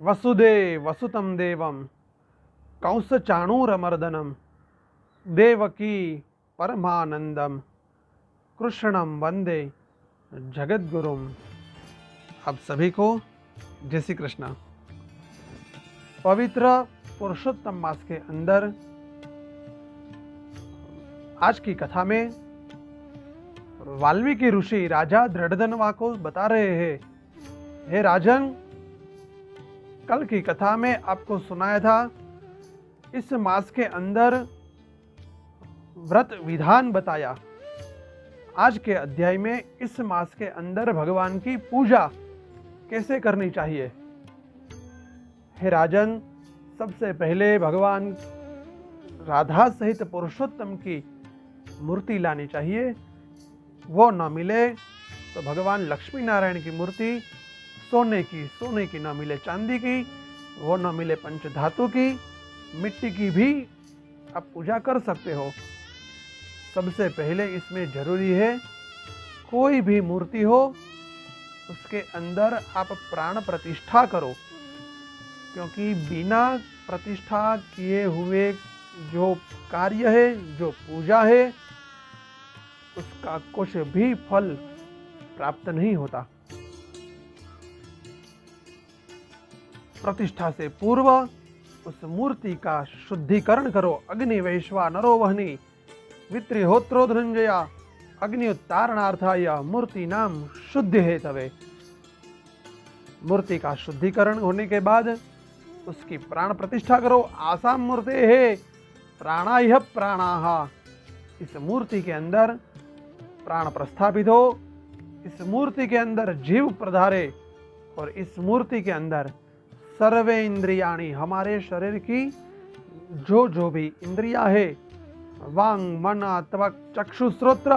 वसुदेव वसुतं देवं कंसचाणूरमर्दनम देवकी परमानंदम कृष्णम वंदे जगद्गुरुम। आप सभी को जय श्री कृष्ण। पवित्र पुरुषोत्तम मास के अंदर आज की कथा में वाल्मीकि ऋषि राजा दृढ़धनवा को बता रहे हैं, हे राजन, कल की कथा में आपको सुनाया था इस मास के अंदर व्रत विधान बताया। आज के अध्याय में इस मास के अंदर भगवान की पूजा कैसे करनी चाहिए। हे राजन, सबसे पहले भगवान राधा सहित पुरुषोत्तम की मूर्ति लानी चाहिए। वो न मिले तो भगवान लक्ष्मी नारायण की मूर्ति सोने की न मिले चांदी की, वो न मिले पंचधातु की, मिट्टी की भी आप पूजा कर सकते हो। सबसे पहले इसमें जरूरी है कोई भी मूर्ति हो उसके अंदर आप प्राण प्रतिष्ठा करो, क्योंकि बिना प्रतिष्ठा किए हुए जो कार्य है, जो पूजा है, उसका कुछ भी फल प्राप्त नहीं होता। प्रतिष्ठा से पूर्व उस मूर्ति का शुद्धिकरण करो। अग्नि वैश्वा नरो वहनी वित्रिहोत्रो धनंजया अग्निउत्तारणार्थाय मूर्ति नाम शुद्ध है तवे। मूर्ति का शुद्धिकरण होने के बाद उसकी प्राण प्रतिष्ठा करो। आसाम मूर्ते है प्राणाय प्राणाहा। इस मूर्ति के अंदर प्राण प्रस्थापित हो, इस मूर्ति के अंदर जीव प्रधारे और इस मूर्ति के अंदर सर्वे इंद्रियाणी, हमारे शरीर की जो भी इंद्रिया है, वांग मन त्वक चक्षु श्रोत्र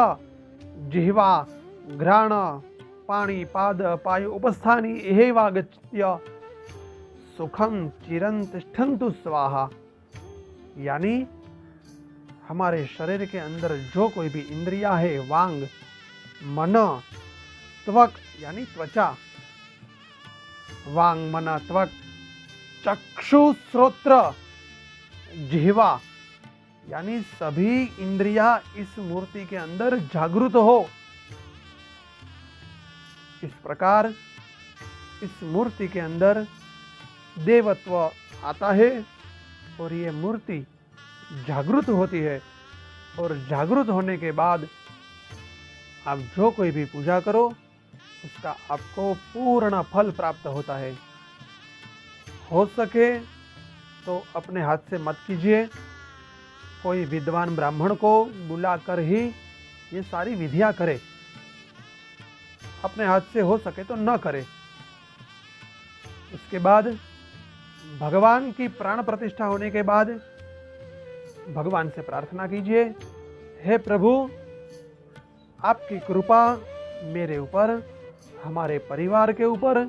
जिह्वा घ्राण पाणी पाद पायु उपस्थानी एवागत्य सुखम चिरं तिष्ठन्तु स्वाहा। यानी हमारे शरीर के अंदर जो कोई भी इंद्रिया है, वांग मन त्वक यानी त्वचा, वांग मन त्वक चक्षु श्रोत्र जिह्वा, यानी सभी इंद्रिया इस मूर्ति के अंदर जागृत हो। इस प्रकार इस मूर्ति के अंदर देवत्व आता है और ये मूर्ति जागृत होती है, और जागृत होने के बाद आप जो कोई भी पूजा करो उसका आपको पूर्ण फल प्राप्त होता है। हो सके तो अपने हाथ से मत कीजिए, कोई विद्वान ब्राह्मण को बुलाकर ही ये सारी विधियां करे। अपने हाथ से हो सके तो न करे। उसके बाद भगवान की प्राण प्रतिष्ठा होने के बाद भगवान से प्रार्थना कीजिए, हे प्रभु, आपकी कृपा मेरे ऊपर, हमारे परिवार के ऊपर,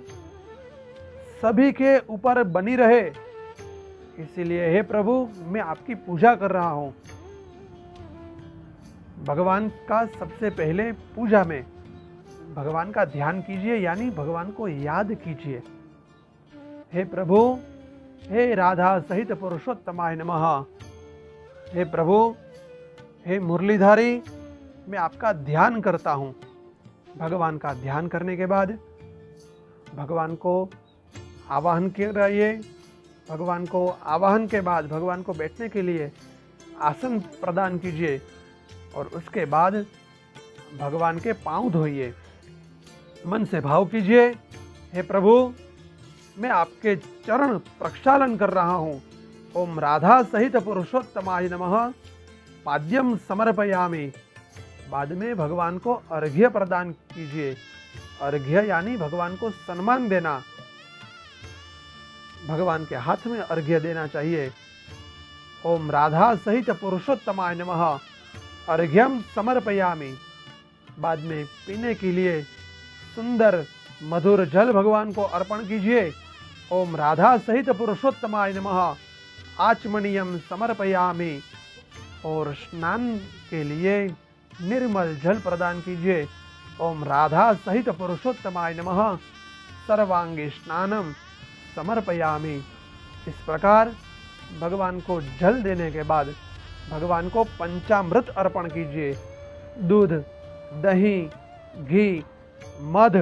सभी के ऊपर बनी रहे। इसीलिए हे प्रभु, मैं आपकी पूजा कर रहा हूं। भगवान का सबसे पहले पूजा में भगवान का ध्यान कीजिए, यानी भगवान को याद कीजिए। हे प्रभु, हे राधा सहित पुरुषोत्तमाय नमः। हे प्रभु, हे मुरलीधारी, मैं आपका ध्यान करता हूं। भगवान का ध्यान करने के बाद भगवान को आवाहन कराइए। भगवान को आवाहन के बाद भगवान को बैठने के लिए आसन प्रदान कीजिए, और उसके बाद भगवान के पांव धोइए। मन से भाव कीजिए, हे प्रभु, मैं आपके चरण प्रक्षालन कर रहा हूँ। ओम राधा सहित पुरुषोत्तमाय नमः पाद्यम समर्पयामि। बाद में भगवान को अर्घ्य प्रदान कीजिए। अर्घ्य यानी भगवान को सम्मान देना। भगवान के हाथ में अर्घ्य देना चाहिए। ओम राधा सहित पुरुषोत्तमाय नमः अर्घ्यम समर्पयामि। बाद में पीने के लिए सुंदर मधुर जल भगवान को अर्पण कीजिए। ओम राधा सहित पुरुषोत्तमाय नमः आचमनीयम समर्पयामि। और स्नान के लिए निर्मल जल प्रदान कीजिए। ओम राधा सहित पुरुषोत्तमाय नमः सर्वांगी स्नानम समर्पयामि। इस प्रकार भगवान को जल देने के बाद भगवान को पंचामृत अर्पण कीजिए। दूध, दही, घी, मध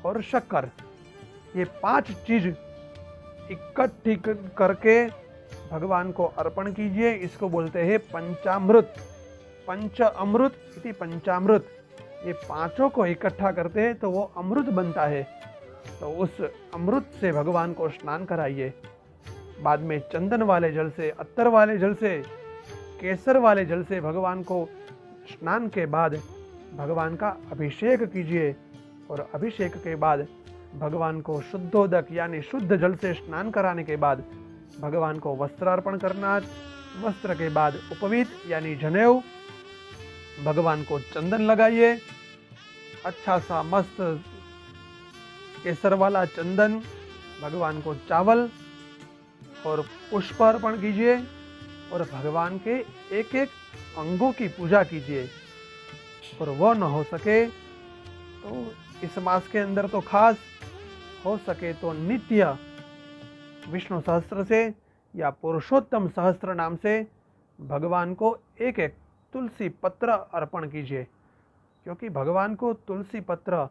और शक्कर, ये 5 चीज इकट्ठी करके भगवान को अर्पण कीजिए। इसको बोलते हैं पंचामृत। पंच अमृत इति पंचामृत। ये 5 को इकट्ठा करते हैं तो वो अमृत बनता है। तो उस अमृत से भगवान को स्नान कराइए। बाद में चंदन वाले जल से, अत्तर वाले जल से, केसर वाले जल से भगवान को स्नान के बाद भगवान का अभिषेक कीजिए। और अभिषेक के बाद भगवान को शुद्धोदक यानी शुद्ध जल से स्नान कराने के बाद भगवान को वस्त्र अर्पण करना। वस्त्र के बाद उपवीत यानी जनेऊ, भगवान को चंदन लगाइए। अच्छा सा मस्त केसर वाला चंदन, भगवान को चावल और पुष्प अर्पण कीजिए। और भगवान के एक एक अंगों की पूजा कीजिए। और वह न हो सके तो इस मास के अंदर तो खास हो सके तो नित्य विष्णु सहस्त्र से या पुरुषोत्तम सहस्त्र नाम से भगवान को एक एक तुलसी पत्र अर्पण कीजिए। क्योंकि भगवान को तुलसी पत्र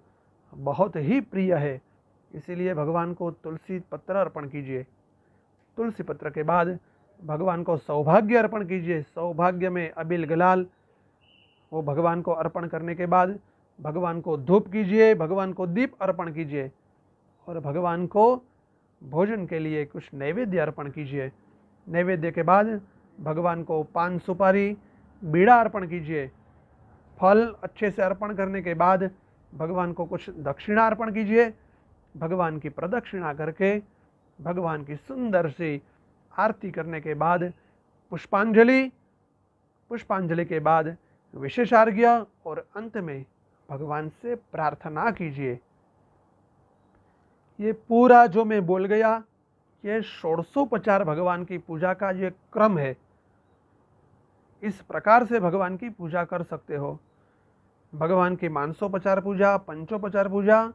बहुत ही प्रिय है, इसीलिए भगवान को तुलसी पत्र अर्पण कीजिए। तुलसी पत्र के बाद भगवान को सौभाग्य अर्पण कीजिए। सौभाग्य में अबिल गुलाल, वो भगवान को अर्पण करने के बाद भगवान को धूप कीजिए, भगवान को दीप अर्पण कीजिए। और भगवान को भोजन के लिए कुछ नैवेद्य अर्पण कीजिए। नैवेद्य के बाद भगवान को पान सुपारी बीड़ा अर्पण कीजिए। फल अच्छे से अर्पण करने के बाद भगवान को कुछ दक्षिणा अर्पण कीजिए। भगवान की प्रदक्षिणा करके भगवान की सुंदर सी आरती करने के बाद पुष्पांजलि, पुष्पांजलि के बाद विशेषार्घ्य और अंत में भगवान से प्रार्थना कीजिए। ये पूरा जो मैं बोल गया, ये षोडशोपचार भगवान की पूजा का ये क्रम है। इस प्रकार से भगवान की पूजा कर सकते हो। भगवान की मानसोपचार पूजा, पंचोपचार पूजा,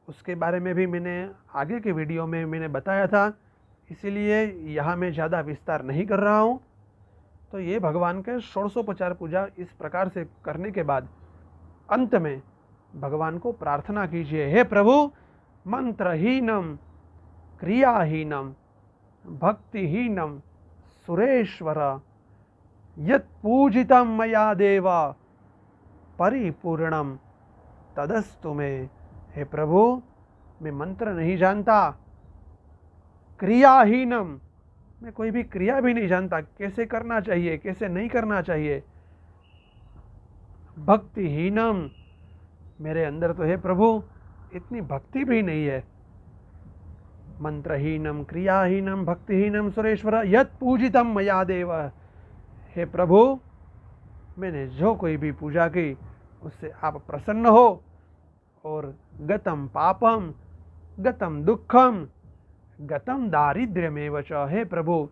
उसके बारे में भी मैंने आगे के वीडियो में मैंने बताया था, इसीलिए यहाँ मैं ज़्यादा विस्तार नहीं कर रहा हूँ। तो ये भगवान के षोडशोपचार पूजा इस प्रकार से करने के बाद अंत में भगवान को प्रार्थना कीजिए, हे प्रभु, मंत्रहीनम क्रियाहीनम भक्तिहीनम सुरेश्वर यत् पूजितम मया देव परिपूर्णम तदस्तु में। हे प्रभु, मैं मंत्र नहीं जानता, क्रियाहीनम, मैं कोई भी क्रिया भी नहीं जानता, कैसे करना चाहिए कैसे नहीं करना चाहिए। भक्तिहीनम, मेरे अंदर तो हे प्रभु इतनी भक्ति भी नहीं है। मंत्रहीनम क्रियाहीनम भक्तिहीनम सुरेश्वर यत् पूजितम मया देव। हे प्रभु, मैंने जो कोई भी पूजा की उससे आप प्रसन्न हो। और गतम पापम गतम दुखम गतम दारिद्र्यमेव च। हे प्रभु,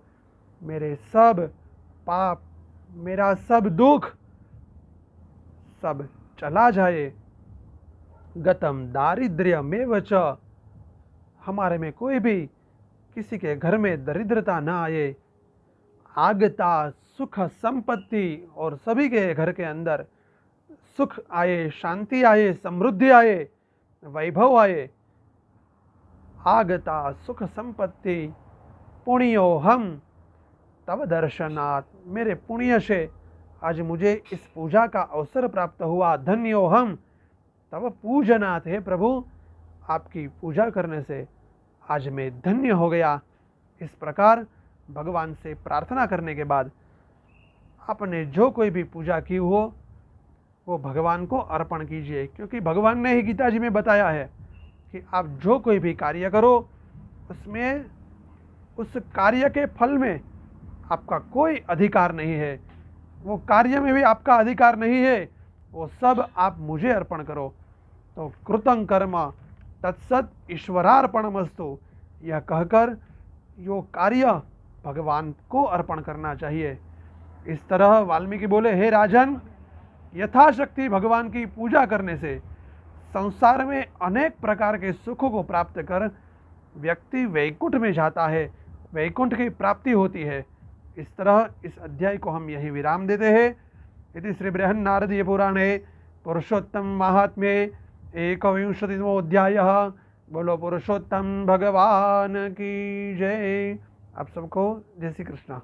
मेरे सब पाप, मेरा सब दुख सब चला जाए। गतम दारिद्र्यमेव च, हमारे में कोई भी किसी के घर में दरिद्रता ना आए। आगता सुख संपत्ति, और सभी के घर के अंदर सुख आए, शांति आए, समृद्धि आए, वैभव आए। आगता सुख संपत्ति पुण्यो हम तब दर्शनात्, मेरे पुण्य से आज मुझे इस पूजा का अवसर प्राप्त हुआ। धन्यो हम तब पूजनात्, हे प्रभु, आपकी पूजा करने से आज मैं धन्य हो गया। इस प्रकार भगवान से प्रार्थना करने के बाद आपने जो कोई भी पूजा की हो वो भगवान को अर्पण कीजिए। क्योंकि भगवान ने ही गीता जी में बताया है कि आप जो कोई भी कार्य करो उसमें, उस कार्य के फल में आपका कोई अधिकार नहीं है। वो कार्य में भी आपका अधिकार नहीं है, वो सब आप मुझे अर्पण करो। तो कृतं कर्म तत्सत ईश्वरार्पणमस्तु, यह कहकर यो कार्य भगवान को अर्पण करना चाहिए। इस तरह वाल्मीकि बोले, हे राजन, यथाशक्ति भगवान की पूजा करने से संसार में अनेक प्रकार के सुखों को प्राप्त कर व्यक्ति वैकुंठ में जाता है, वैकुंठ की प्राप्ति होती है। इस तरह इस अध्याय को हम यही विराम देते हैं। इति श्री बृहन्नारदीय पुराणे पुरुषोत्तम महात्म्ये एकविंशतितमो अध्यायः। बोलो पुरुषोत्तम भगवान की जय। आप सबको जय श्री कृष्णा।